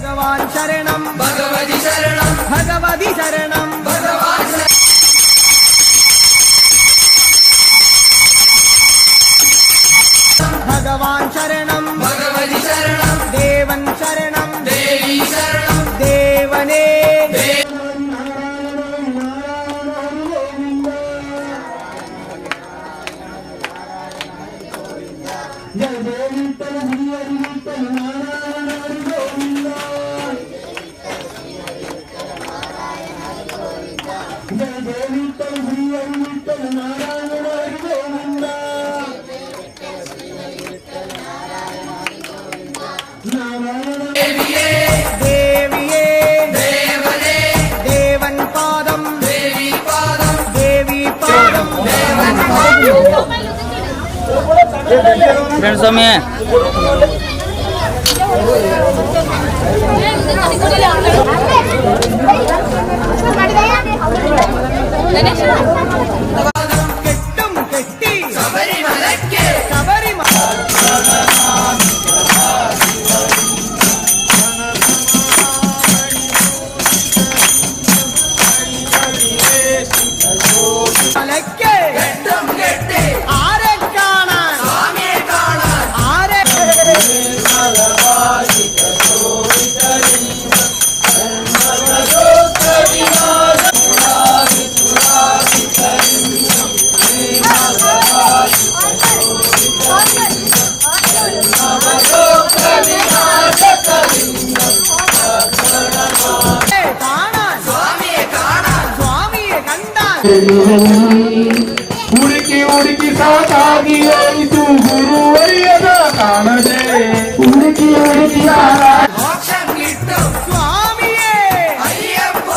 भगवान शरणं भगवती शरणं भगवती शरणं भगवान भगवान शरणं भगवती शरणं देवन शरणं देवी शरणं देवने जय देवी फ्रेंड्स में ಹುಡುಕಿ ಹುಡುಕಿ ಸಾಕಾಗಿ ಆಯಿತು ಗುರುವರಿಯದ ಕಾಣದೆ ಹುಡುಕಿ ಹುಡುಕಿ ಸ್ವಾಮಿಯೇ ಅಯ್ಯಪ್ಪ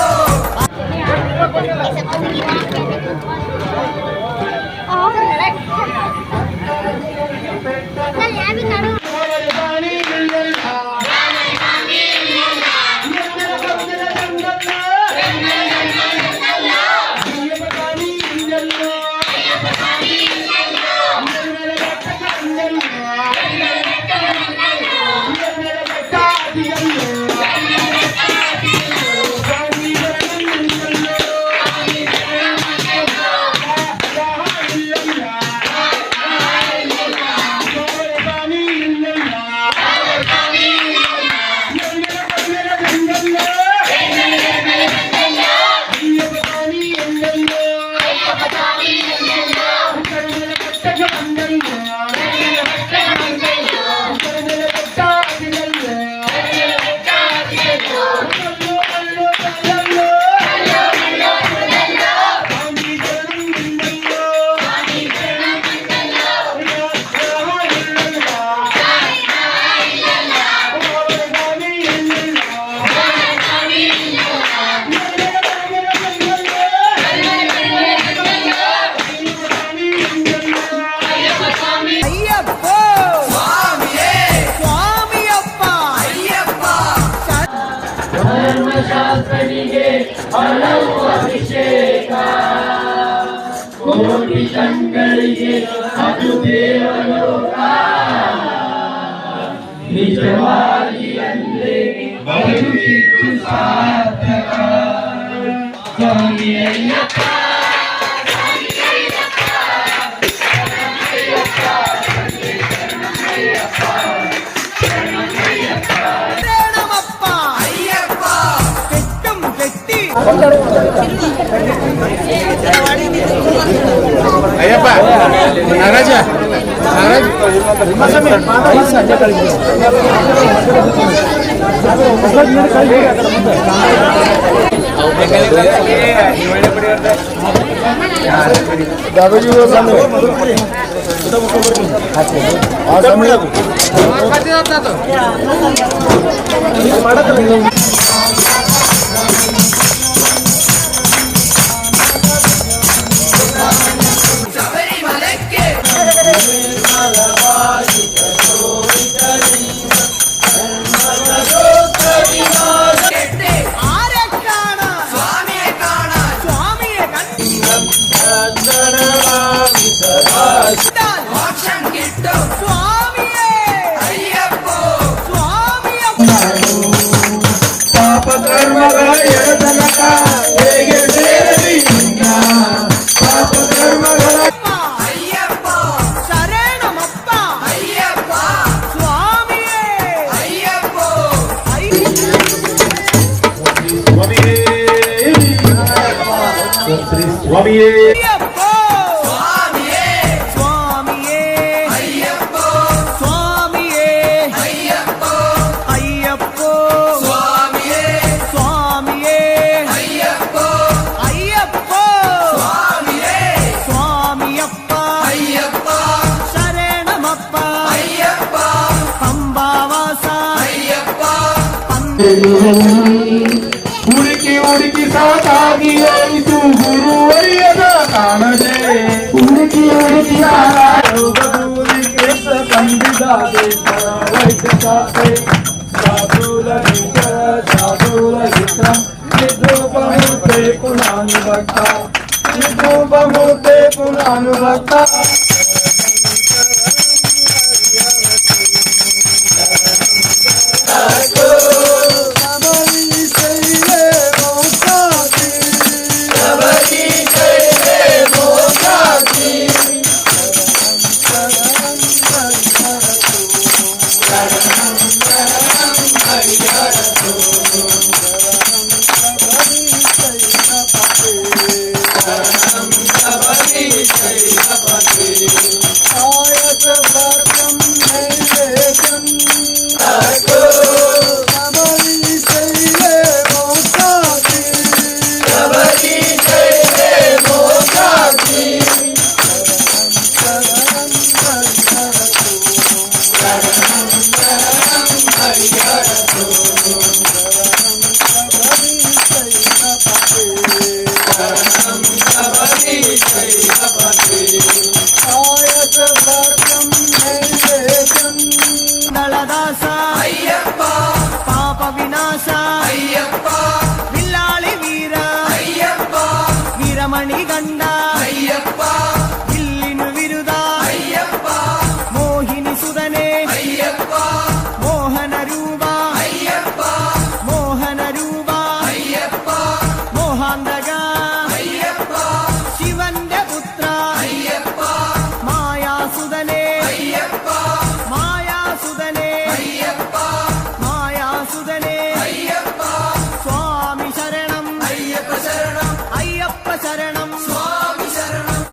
ಅಭಿಷೇಕ ಕೋಟಿ ಕಣ್ಗಳಿಗೆ ಅದು ದೇವಲೋಕ ನಿಜವಾಗಿ ಅಲ್ಲೇ ಬದುಕಿದ್ದು ಸಾರ್ಥಕ ಸ್ವಾಮಿ ಅಯ್ಯಪ್ಪ ಅಯ್ಯಪ್ಪ ನಾಗರಾಜ ಸ್ವಾಮಿಯೇ ಅಯ್ಯಪ್ಪ ಸ್ವಾಮಿಯಪ್ಪ ಸ್ವಾಮಿಯೇ ಅಯ್ಯಪ್ಪೋ ಸ್ವಾಮಿಯೇ ಸ್ವಾಮಿಯೇ ಅಯ್ಯಪ್ಪೋ ಸ್ವಾಮಿಯೇ ಅಯ್ಯಪ್ಪೋ ಅಯ್ಯಪ್ಪೋ ಸ್ವಾಮಿಯೇ ಸ್ವಾಮಿಯೇ ಅಯ್ಯಪ್ಪೋ ಅಯ್ಯಪ್ಪೋ ಸ್ವಾಮಿಯೇ ಸ್ವಾಮಿಯಪ್ಪ ಅಯ್ಯಪ್ಪ ಶರಣಮಪ್ಪ ಅಯ್ಯಪ್ಪ ಪಂಬಾವಾಸ ಅಯ್ಯಪ್ಪ ಹುಡುಕಿ ಹುಡುಕಿ ಸಾಕಾಗಿ ಹೋಯಿತು ಗುರುವರಿಯದ ಕಾಣದೆ ಹುಡುಕಿ ಹುಡುಕಿ ಕಂಡಿದ ವೈದ್ಯ ಶಾಸ್ತ್ರೆ ಸಾಧುಲ ಸಾಧುಲ ಚಿತ್ರಂ ನಿದ್ರೂಪಮೂರ್ತೆ ಪುನಾನುಭಕ್ತ ನಿದ್ರೂಪಮೂರ್ತೆ ಪುನಾನುಭಕ್ತ ನಳದಾಸ